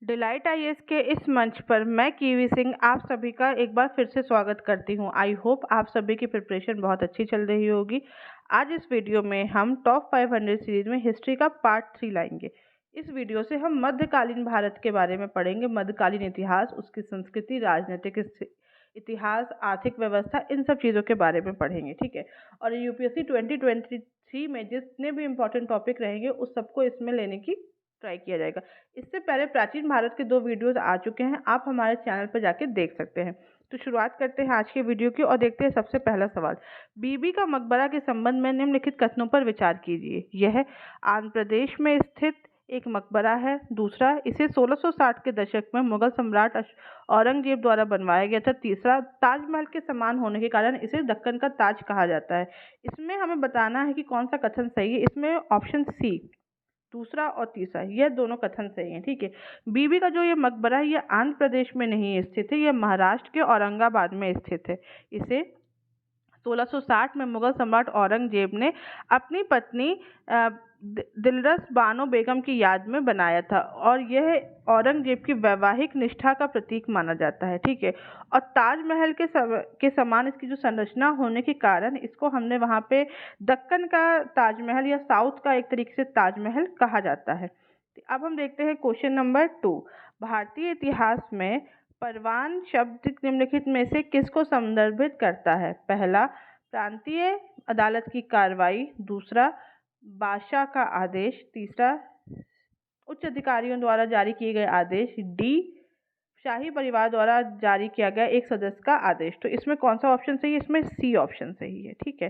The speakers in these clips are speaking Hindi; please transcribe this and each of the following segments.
डिलाइट आईएएस के इस मंच पर मैं कीवी सिंह आप सभी का एक बार फिर से स्वागत करती हूं। आई होप आप सभी की प्रिपरेशन बहुत अच्छी चल रही होगी। आज इस वीडियो में हम टॉप 500 सीरीज में हिस्ट्री का पार्ट 3 लाएंगे। इस वीडियो से हम मध्यकालीन भारत के बारे में पढ़ेंगे, मध्यकालीन इतिहास, उसकी संस्कृति, राजनीतिक इतिहास, आर्थिक व्यवस्था, इन सब चीज़ों के बारे में पढ़ेंगे। ठीक है। और यूपीएससी 2023 में जितने भी इम्पोर्टेंट टॉपिक रहेंगे उस सबको इसमें लेने की ट्राई किया जाएगा। इससे पहले प्राचीन भारत के 2 वीडियोस आ चुके हैं, आप हमारे चैनल पर जाके देख सकते हैं। तो शुरुआत करते हैं आज के वीडियो की और देखते हैं सबसे पहला सवाल। बीबी का मकबरा के संबंध में निम्नलिखित कथनों पर विचार कीजिए। यह आंध्र प्रदेश में स्थित एक मकबरा है। दूसरा, इसे 1660 के दशक में मुगल सम्राट औरंगजेब द्वारा बनवाया गया था। तीसरा, ताजमहल के समान होने के कारण इसे दक्कन का ताज कहा जाता है। इसमें हमें बताना है कि कौन सा कथन सही है। इसमें ऑप्शन सी, दूसरा और तीसरा, यह दोनों कथन सही हैं। ठीक है। बीबी का जो ये मकबरा है, यह आंध्र प्रदेश में नहीं स्थित है, यह महाराष्ट्र के औरंगाबाद में स्थित है। इसे 1660 में मुगल सम्राट औरंगजेब ने अपनी पत्नी दिलरस बानो बेगम की याद में बनाया था और यह औरंगजेब की वैवाहिक निष्ठा का प्रतीक माना जाता है। ठीक है। और ताजमहल के समान इसकी जो संरचना होने के कारण इसको हमने वहाँ पे दक्कन का ताजमहल या साउथ का एक तरीके से ताजमहल कहा जाता है। अब हम देखते हैं क्वेश्चन नंबर 2। भारतीय इतिहास में परवान शब्द निम्नलिखित में से किसको संदर्भित करता है? पहला, प्रांतीय अदालत की कार्रवाई। दूसरा, बादशाह का आदेश। तीसरा, उच्च अधिकारियों द्वारा जारी किए गए आदेश। डी, शाही परिवार द्वारा जारी किया गया एक सदस्य का आदेश। तो इसमें कौन सा ऑप्शन सही है? इसमें सी ऑप्शन सही है। ठीक है।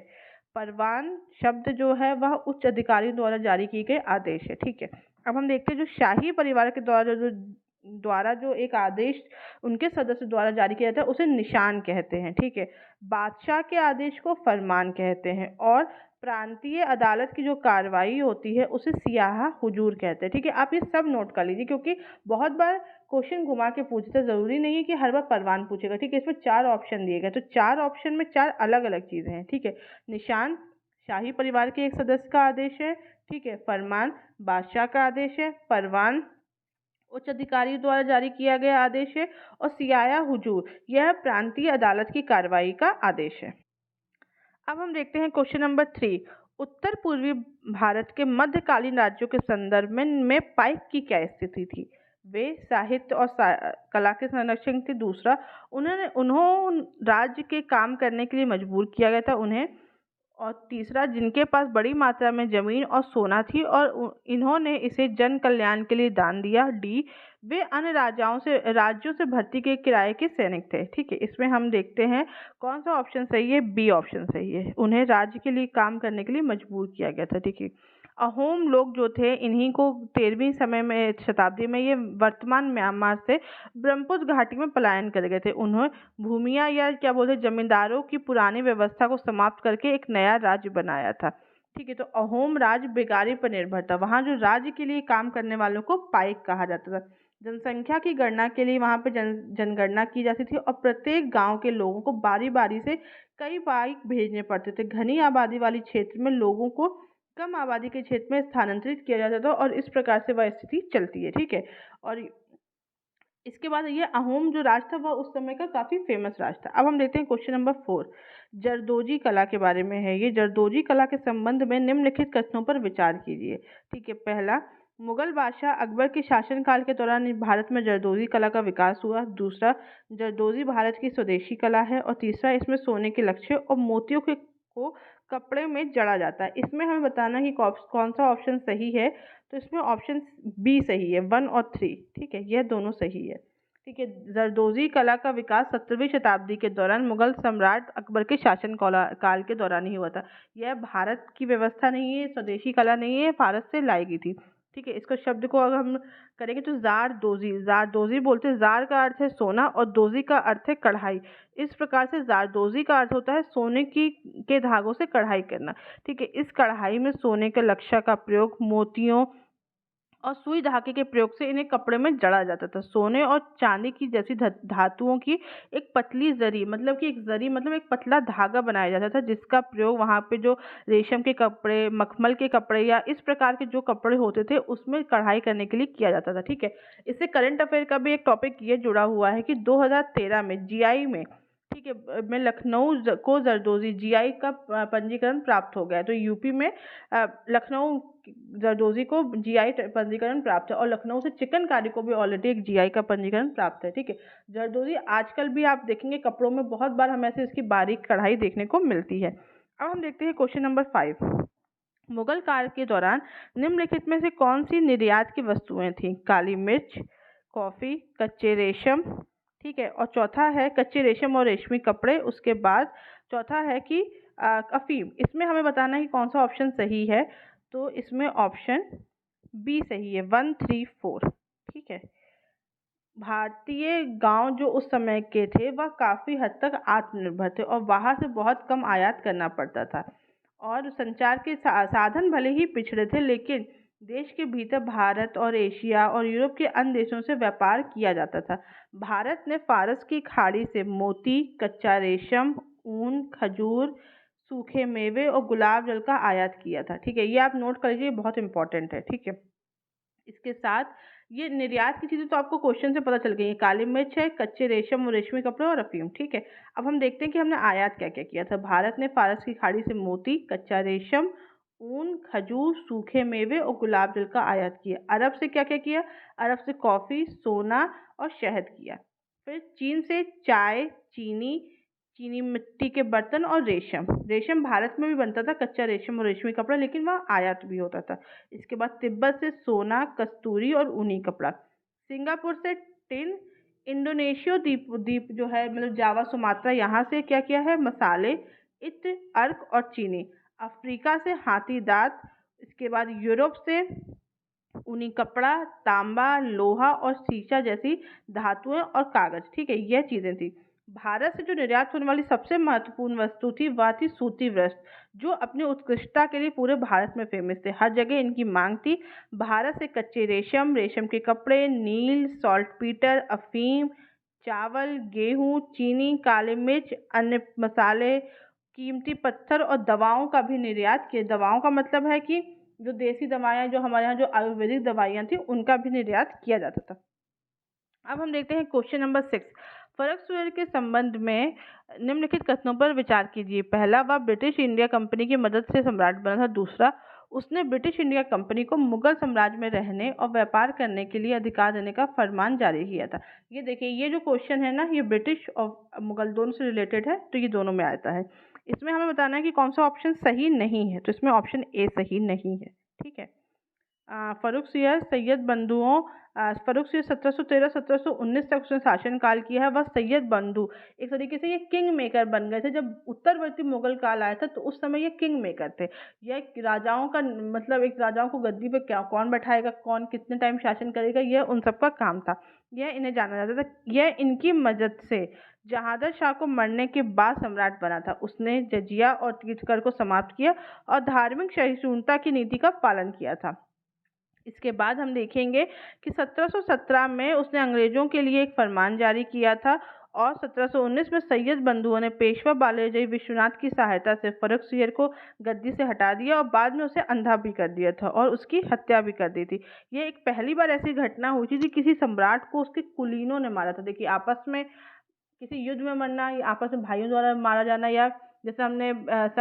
परवान शब्द जो है वह उच्च अधिकारियों द्वारा जारी किए गए आदेश है। ठीक है। अब हम देखते हैं जो शाही परिवार के द्वारा जो एक आदेश उनके सदस्य द्वारा जारी किया जाता है उसे निशान कहते हैं। ठीक है। बादशाह के आदेश को फरमान कहते हैं और प्रांतीय अदालत की जो कार्रवाई होती है उसे सियाहा हुजूर कहते हैं। ठीक है। आप ये सब नोट कर लीजिए क्योंकि बहुत बार क्वेश्चन घुमा के पूछते, जरूरी नहीं है कि हर बार परवान पूछेगा। ठीक है। इसमें 4 ऑप्शन दिए गए, तो 4 ऑप्शन में 4 अलग अलग चीजें हैं। ठीक है। निशान शाही परिवार के एक सदस्य का आदेश है। ठीक है। फरमान बादशाह का आदेश है। परवान उच्च अधिकारी द्वारा जारी किया गया आदेश है और सियाया हुजूर यह प्रांतीय अदालत की कार्रवाई का आदेश है। अब हम देखते हैं क्वेश्चन नंबर 3। उत्तर पूर्वी भारत के मध्यकालीन राज्यों के संदर्भ में पाइक की क्या स्थिति थी? वे साहित्य और कला के संरक्षण थे। दूसरा, उन्होंने राज्य के काम करने के लिए मजबूर किया गया था उन्हें। और तीसरा, जिनके पास बड़ी मात्रा में जमीन और सोना थी और इन्होंने इसे जन कल्याण के लिए दान दिया। डी, वे अन्य राज्यों से भर्ती के किराए के सैनिक थे। ठीक है। इसमें हम देखते हैं कौन सा ऑप्शन सही है। बी ऑप्शन सही है, उन्हें राज्य के लिए काम करने के लिए मजबूर किया गया था। ठीक है। अहोम लोग जो थे, इन्हीं को 13वीं शताब्दी में ये वर्तमान म्यांमार से ब्रह्मपुत्र घाटी में पलायन कर गए थे। उन्हें भूमिया या क्या बोलते जमींदारों की पुरानी व्यवस्था को समाप्त करके एक नया राज्य बनाया था। ठीक है। तो अहोम राज्य बेगारी पर निर्भर था। वहाँ जो राज्य के लिए काम करने वालों को पाइक कहा जाता था। जनसंख्या की गणना के लिए वहाँ पे जनगणना की जाती थी और प्रत्येक गांव के लोगों को बारी बारी से कई पाइक भेजने पड़ते थे। घनी आबादी वाली क्षेत्र में लोगों को कम आबादी के क्षेत्र में स्थानांतरित किया जाता था और इस प्रकार से वह स्थिति चलती है। ठीक है। और इसके बाद ये अहोम जो राज था वह उस समय का काफी फेमस राज था। अब हम देखते हैं क्वेश्चन नंबर 4। जरदोजी कला के बारे में है। ये जरदोजी कला के संबंध में निम्नलिखित कथनों पर विचार कीजिए। ठीक है। पहला, मुगल बादशाह अकबर के शासनकाल के दौरान भारत में जरदोजी कला का विकास हुआ। दूसरा, जरदोजी भारत की स्वदेशी कला है। और तीसरा, इसमें सोने के लक्ष्य और मोतियों को कपड़े में जड़ा जाता है। इसमें हमें बताना है कि कौन सा ऑप्शन सही है। तो इसमें ऑप्शन बी सही है, 1 और 3। ठीक है। यह दोनों सही है। ठीक है। जरदोजी कला का विकास 17वीं शताब्दी के दौरान मुगल सम्राट अकबर के शासन काल के दौरान ही हुआ था। यह भारत की व्यवस्था नहीं है, स्वदेशी कला नहीं है, भारत से लाई गई थी। ठीक है। इसको शब्द को अगर हम करेंगे तो जारदोजी बोलते हैं। जार का अर्थ है सोना और दोजी का अर्थ है कढ़ाई। इस प्रकार से जारदोजी का अर्थ होता है सोने के धागों से कढ़ाई करना। ठीक है। इस कढ़ाई में सोने के लक्ष्य का प्रयोग, मोतियों और सुई धागे के प्रयोग से इन्हें कपड़े में जड़ा जाता था। सोने और चांदी की जैसी धातुओं की एक पतली जरी मतलब कि एक जरी मतलब एक पतला धागा बनाया जाता था, जिसका प्रयोग वहाँ पे जो रेशम के कपड़े, मखमल के कपड़े या इस प्रकार के जो कपड़े होते थे उसमें कढ़ाई करने के लिए किया जाता था। ठीक है, इससे करंट अफेयर का भी एक टॉपिक ये जुड़ा हुआ है कि 2013 में जीआई में, ठीक है, में लखनऊ को जरदोजी जीआई का पंजीकरण प्राप्त हो गया। तो यूपी में लखनऊ जरदोजी को जीआई पंजीकरण प्राप्त है और लखनऊ से चिकनकारी को भी ऑलरेडी एक जीआई का पंजीकरण प्राप्त है। ठीक है, जरदोजी आजकल भी आप देखेंगे कपड़ों में बहुत बार हमें से इसकी बारीक कढ़ाई देखने को मिलती है। अब हम देखते हैं क्वेश्चन नंबर 5। मुगल काल के दौरान निम्नलिखित में से कौन सी निर्यात की वस्तुएं थीं? काली मिर्च, कॉफी, कच्चे रेशम, ठीक है, और चौथा है कच्चे रेशम और रेशमी कपड़े। उसके बाद चौथा है कि अफीम। इसमें हमें बताना है कि कौन सा ऑप्शन सही है। तो इसमें ऑप्शन बी सही है, 1, 3, 4। ठीक है, भारतीय गांव जो उस समय के थे वह काफ़ी हद तक आत्मनिर्भर थे और बाहर से बहुत कम आयात करना पड़ता था और संचार के साधन भले ही पिछड़े थे, लेकिन देश के भीतर भारत और एशिया और यूरोप के अन्य देशों से व्यापार किया जाता था। भारत ने फारस की खाड़ी से मोती, कच्चा रेशम, ऊन, खजूर, सूखे मेवे और गुलाब जल का आयात किया था। ठीक है, ये आप नोट कर लीजिए, बहुत इंपॉर्टेंट है। ठीक है, इसके साथ ये निर्यात की चीज़ें तो आपको क्वेश्चन से पता चल गई है। काली मिर्च है, कच्चे रेशम और रेशमी कपड़े और अफीम। ठीक है, अब हम देखते हैं कि हमने आयात क्या क्या किया था। भारत ने फारस की खाड़ी से मोती, कच्चा रेशम, ऊन, खजूर, सूखे मेवे और गुलाब जल का आयात किया। अरब से क्या क्या किया? अरब से कॉफ़ी, सोना और शहद किया। फिर चीन से चाय, चीनी, चीनी मिट्टी के बर्तन और रेशम। रेशम भारत में भी बनता था, कच्चा रेशम और रेशमी कपड़ा, लेकिन वह आयात भी होता था। इसके बाद तिब्बत से सोना, कस्तूरी और ऊनी कपड़ा। सिंगापुर से टिन। इंडोनेशिया द्वीप द्वीप जो है मतलब जावा, सुमात्रा, यहाँ से क्या किया है? मसाले, इत्र, अर्क और चीनी। अफ्रीका से हाथी दांत। इसके बाद यूरोप से ऊनी कपड़ा, तांबा, लोहा और शीशा जैसी धातुएं और कागज। ठीक है, यह चीजें थी। भारत से जो निर्यात होने वाली सबसे महत्वपूर्ण वस्तु थी वह थी सूती वस्त्र, जो अपनी उत्कृष्टता के लिए पूरे भारत में फेमस थे। हर जगह इनकी मांग थी। भारत से कच्चे रेशम, रेशम के कपड़े, नील, सॉल्टपीटर, अफीम, चावल, गेहूं, चीनी, काली मिर्च, अन्य मसाले, कीमती पत्थर और दवाओं का भी निर्यात किया। दवाओं का मतलब है कि जो देसी दवाएं, जो हमारे यहाँ जो आयुर्वेदिक दवाइयाँ थी, उनका भी निर्यात किया जाता था। अब हम देखते हैं क्वेश्चन नंबर 6। फर्रुखसियर के संबंध में निम्नलिखित कथनों पर विचार कीजिए। पहला, वह ब्रिटिश इंडिया कंपनी की मदद से सम्राट बना था। दूसरा, उसने ब्रिटिश इंडिया कंपनी को मुगल साम्राज्य में रहने और व्यापार करने के लिए अधिकार देने का फरमान जारी किया था। ये देखिए, ये जो क्वेश्चन है ना, ये ब्रिटिश और मुगल दोनों से रिलेटेड है, तो ये दोनों में आता है। इसमें हमें बताना है कि कौन सा ऑप्शन सही नहीं है। तो इसमें ऑप्शन ए सही नहीं है। ठीक है, फर्रुखसियर सैयद बंधुओं, फर्रुखसियर 1713-1719 तक उसने शासन काल किया है। वह सैयद बंधु, एक तरीके से ये किंग मेकर बन गए थे। जब उत्तरवर्ती मुगल काल आया था तो उस समय ये किंग मेकर थे। यह राजाओं का मतलब एक राजाओं को गद्दी पे क्या कौन बैठाएगा, कौन कितने टाइम शासन करेगा, यह उन सबका काम था। यह इन्हें जाना जाता था। यह इनकी मदद से जहादर शाह को मरने के बाद सम्राट बना था। उसने जजिया और तीर्थकर को समाप्त किया और धार्मिक सहिष्णुता की नीति का पालन किया था। इसके बाद हम देखेंगे कि 1717 में उसने अंग्रेजों के लिए एक फरमान जारी किया था और 1719 में सैयद बंधुओं ने पेशवा बालाजी विश्वनाथ की सहायता से फर्रुखसियर को गद्दी से हटा दिया और बाद में उसे अंधा भी कर दिया था और उसकी हत्या भी कर दी थी। ये एक पहली बार ऐसी घटना हुई थी कि किसी सम्राट को उसके कुलीनों ने मारा था। देखिए, आपस में किसी युद्ध में मरना या आपस में भाइयों द्वारा मारा जाना, या जैसे हमने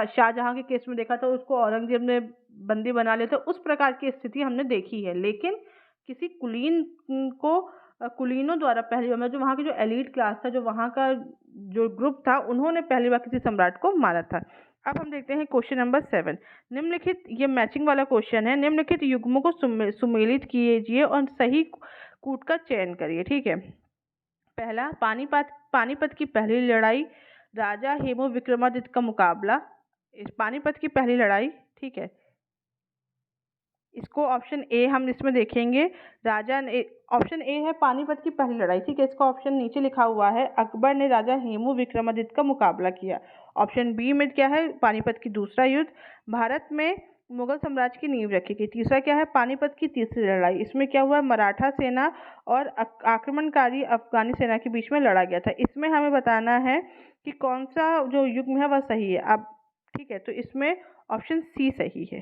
शाहजहां के केस में देखा था, उसको औरंगजेब ने बंदी बना लिया था, उस प्रकार की स्थिति हमने देखी है। लेकिन किसी कुलीन को कुलीनों द्वारा पहली बार, जो वहाँ की जो एलीट क्लास था, जो वहाँ का जो ग्रुप था, उन्होंने पहली बार किसी सम्राट को मारा था। अब हम देखते हैं क्वेश्चन नंबर 7। निम्नलिखित, ये मैचिंग वाला क्वेश्चन है। निम्नलिखित युग्मों को सुमेलित कीजिए और सही कूट का चयन करिए। ठीक है, पहला, पानीपत की पहली लड़ाई, राजा हेमू विक्रमादित्य का मुकाबला। इस पानीपत की पहली लड़ाई, ठीक है, इसको ऑप्शन ए हम इसमें देखेंगे। ऑप्शन ए है पानीपत की पहली लड़ाई। ठीक है, इसका ऑप्शन नीचे लिखा हुआ है, अकबर ने राजा हेमू विक्रमादित्य का मुकाबला किया। ऑप्शन बी में क्या है? पानीपत की दूसरा युद्ध। भारत में मुगल साम्राज्य की नींव रखी गई। तीसरा क्या है, पानीपत की तीसरी लड़ाई। इसमें क्या हुआ, मराठा सेना और आक्रमणकारी अफगानी सेना के बीच में लड़ा गया था। इसमें हमें बताना है कि कौन सा जो युग्म है वह सही है। अब ठीक है, तो इसमें ऑप्शन सी सही है।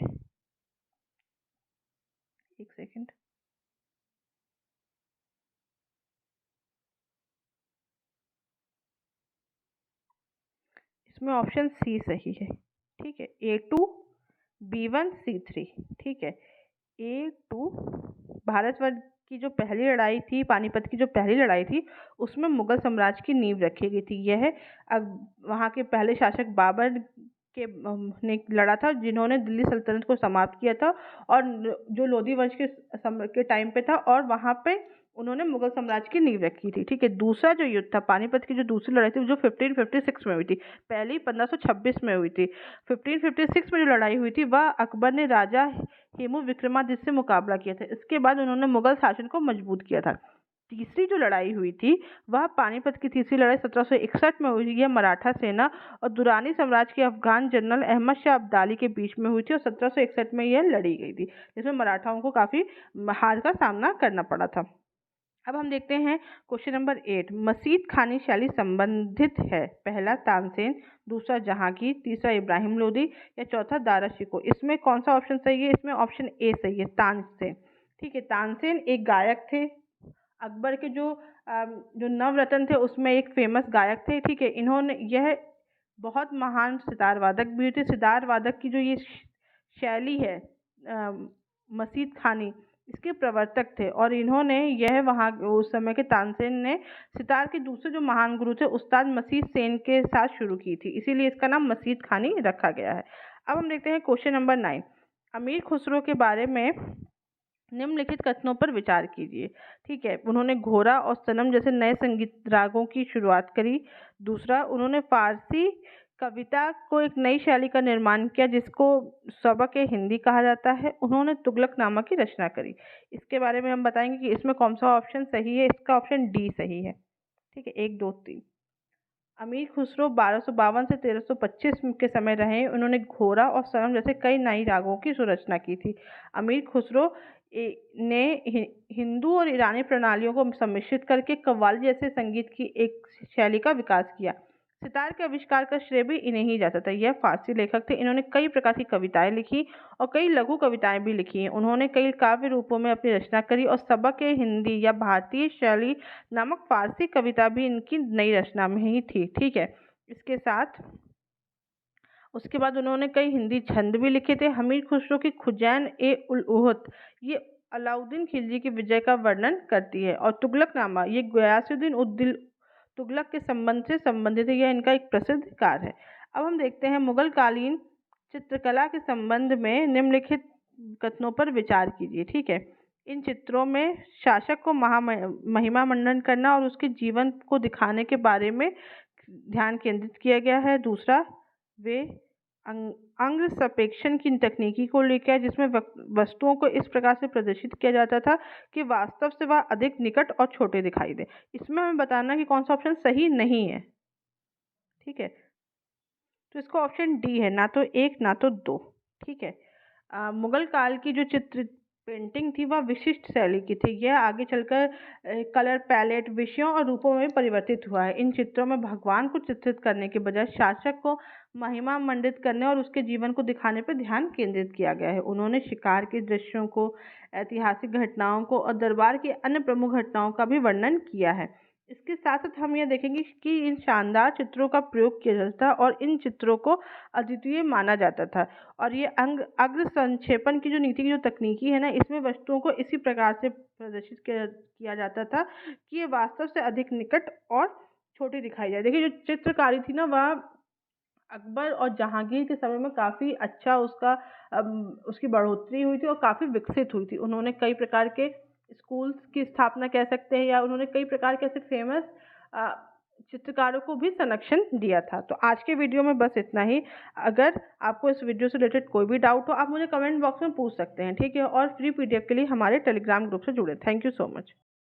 एक सेकंड। इसमें ऑप्शन सी सही है। ठीक है, A2 B1 C3। ठीक है, A2 भारतवर्ष की जो पहली लड़ाई थी, पानीपत की जो पहली लड़ाई थी, उसमें मुगल साम्राज्य की नींव रखी गई थी। यह वहाँ के पहले शासक बाबर के ने लड़ा था, जिन्होंने दिल्ली सल्तनत को समाप्त किया था और जो लोधी वंश के टाइम पे था, और वहाँ पे उन्होंने मुगल साम्राज्य की नींव रखी थी। ठीक है, दूसरा जो युद्ध था, पानीपत की जो दूसरी लड़ाई थी, जो 1556 में हुई थी। पहली 1526 में हुई थी। 1556 में जो लड़ाई हुई थी, वह अकबर ने राजा हेमू विक्रमादित्य से मुकाबला किया था। इसके बाद उन्होंने मुगल शासन को मजबूत किया था। तीसरी जो लड़ाई हुई थी, वह पानीपत की तीसरी लड़ाई 1761 में हुई। यह मराठा सेना और दुरानी साम्राज्य के अफगान जनरल अहमद शाह अब्दाली के बीच में हुई थी और 1761 में यह लड़ी गई थी, जिसमें मराठाओं को काफी हार का सामना करना पड़ा था। अब हम देखते हैं क्वेश्चन नंबर 8। मसीद खानी शैली संबंधित है। पहला तानसेन, दूसरा जहांगीर, तीसरा इब्राहिम लोदी या चौथा दारा शिकोह। इसमें कौन सा ऑप्शन सही है? इसमें ऑप्शन ए सही है, तानसेन। ठीक है, तानसेन एक गायक थे। अकबर के जो नवरत्न थे उसमें एक फेमस गायक थे। ठीक है, इन्होंने यह बहुत महान सितार वादक भी थे। सितार वादक की जो ये शैली है, मसीद खानी, इसके प्रवर्तक थे और इन्होंने यह वहाँ उस समय के तानसेन ने सितार के दूसरे जो महान गुरु थे उस्ताद मसीद सेन के साथ शुरू की थी, इसीलिए इसका नाम मसीद खानी रखा गया है। अब हम देखते हैं क्वेश्चन नंबर 9। अमीर खुसरो के बारे में निम्नलिखित कथनों पर विचार कीजिए। ठीक है, उन्होंने घोड़ा और सनम जैसे नए संगीत रागों की शुरुआत करी। दूसरा, उन्होंने फारसी कविता को एक नई शैली का निर्माण किया जिसको सबक ए हिंदी कहा जाता है। उन्होंने तुगलकनामा की रचना करी। इसके बारे में हम बताएंगे कि इसमें कौन सा ऑप्शन सही है। इसका ऑप्शन डी सही है। ठीक है, 1 2 3। अमीर खुसरो 1252 से 1325 के समय रहे। उन्होंने घोड़ा और सनम जैसे कई नई रागों की रचना की थी। अमीर खुसरो ने हिंदू और ईरानी प्रणालियों को सम्मिश्रित करके कव्वाली जैसे संगीत की एक शैली का विकास किया। सितार के आविष्कार का श्रेय भी इन्हें ही जाता था। यह फारसी लेखक थे। इन्होंने कई प्रकार की कविताएं लिखी और कई लघु कविताएं भी लिखी हैं। उन्होंने कई काव्य रूपों में अपनी रचना करी और सबक ए हिंदी या भारतीय शैली नामक फारसी कविता भी इनकी नई रचना में ही थी। ठीक है, इसके साथ उसके बाद उन्होंने कई हिंदी छंद भी लिखे थे। हमीर खुसरो की खुजैन ए उल उहद ये अलाउद्दीन खिलजी की विजय का वर्णन करती है और तुगलकनामा ये गयासुद्दीन उद्दीन तुगलक के संबंध से संबंधित है। यह इनका एक प्रसिद्ध कार्य है। अब हम देखते हैं मुगल कालीन चित्रकला के संबंध में निम्नलिखित कथनों पर विचार कीजिए। ठीक है, इन चित्रों में शासक को महिमा मंडन करना और उसके जीवन को दिखाने के बारे में ध्यान केंद्रित किया गया है। दूसरा, वे अंग संप्रेषण की तकनीकी को लेकर, जिसमें वस्तुओं को इस प्रकार से प्रदर्शित किया जाता था कि वास्तव से वह अधिक निकट और छोटे दिखाई दे। इसमें हमें बताना कि कौन सा ऑप्शन सही नहीं है। ठीक है, तो इसका ऑप्शन डी है, ना तो 1 ना तो 2। ठीक है, मुगल काल की जो चित्र पेंटिंग थी वह विशिष्ट शैली की थी। यह आगे चलकर कलर पैलेट, विषयों और रूपों में परिवर्तित हुआ है। इन चित्रों में भगवान को चित्रित करने के बजाय शासक को महिमा मंडित करने और उसके जीवन को दिखाने पर ध्यान केंद्रित किया गया है। उन्होंने शिकार के दृश्यों को, ऐतिहासिक घटनाओं को और दरबार की अन्य प्रमुख घटनाओं का भी वर्णन किया है। इसके साथ साथ हम यह देखेंगे कि इन शानदार चित्रों का प्रयोग किया जाता था और इन चित्रों को अद्वितीय माना जाता था। और ये अग्र संक्षेपण की जो नीति की जो तकनीकी है ना, इसमें वस्तुओं को इसी प्रकार से प्रदर्शित किया जाता था कि ये वास्तव से अधिक निकट और छोटी दिखाई जाए। देखिए, जो चित्रकारी थी ना, वह अकबर और जहांगीर के समय में काफ़ी अच्छा उसकी बढ़ोतरी हुई थी और काफ़ी विकसित हुई थी। उन्होंने कई प्रकार के स्कूल्स की स्थापना कह सकते हैं, या उन्होंने कई प्रकार के ऐसे फेमस चित्रकारों को भी संरक्षण दिया था। तो आज के वीडियो में बस इतना ही। अगर आपको इस वीडियो से रिलेटेड कोई भी डाउट हो, आप मुझे कमेंट बॉक्स में पूछ सकते हैं। ठीक है, और फ्री PDF के लिए हमारे टेलीग्राम ग्रुप से जुड़े। Thank you so much.